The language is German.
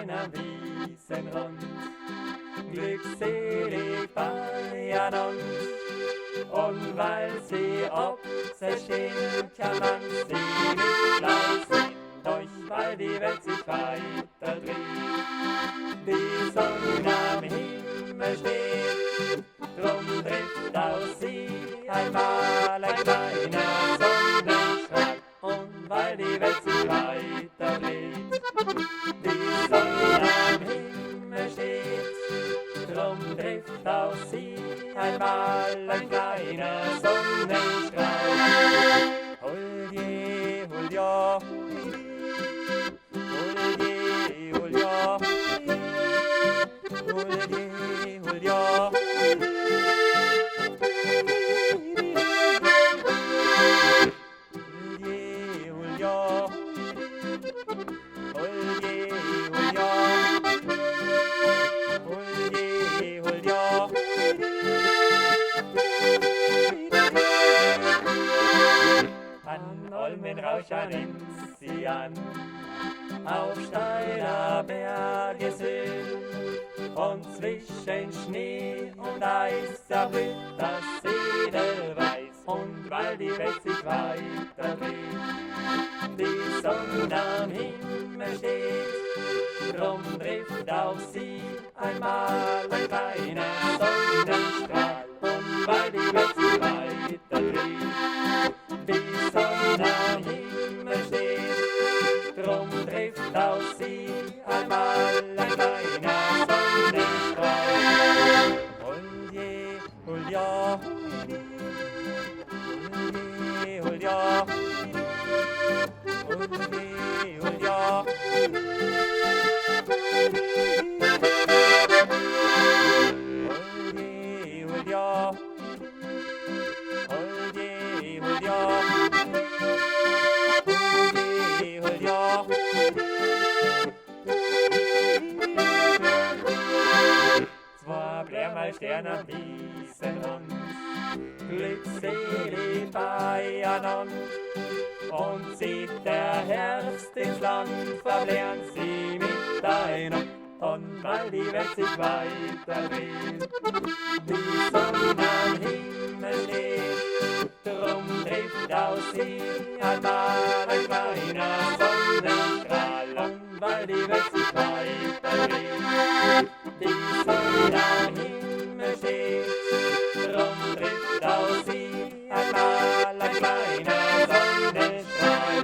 kleiner Wiesenrund. Glückselig feiern uns, und weil sie ob sie stehen, kann man sie nicht gleich sehen, doch weil die Welt sich weiter dreht. Die Sonne am Himmel steht, drum trifft auch sie einmal ein kleiner Sonnenstrahl, und weil die Welt sich weiter dreht. Die Sonne am Himmel steht, drum trifft auch sie einmal ein kleiner Sonnenstrahl. Hulje, hulja, hulje, hulja, hulje, hulja. An Olmen rauschen sie an, auf steiler Bergeshöhe, und zwischen Schnee und Eis zerblüht das Edelweiß, und weil die Welt sich weiter dreht, die Sonne am Himmel steht, drum trifft auch sie einmal ein kleiner Sonnenstrahl, und weil die Welt sich weiter dreht, die Sonne am Himmel steht, drum trifft auch sie einmal ein kleiner Sonnenstrahl. Hulje, hulja, hulje, hulja, hulje, hulja. Hulje, hulja. Hulje, hulja. Hulje, hulja. Zwar blärmal Stern am Wiesenrund, glückselig feiern und zieht der Herbst ins Land, verblären sie miteinander. Und weil die Welt sich weiter dreht, die Sonne am Himmel steht, drum trifft auch sie einmal ein kleiner Sonnenstrahl. Und weil die Welt sich weiter dreht, die Sonne am Himmel steht, drum trifft auch sie einmal ein kleiner Sonnenstrahl.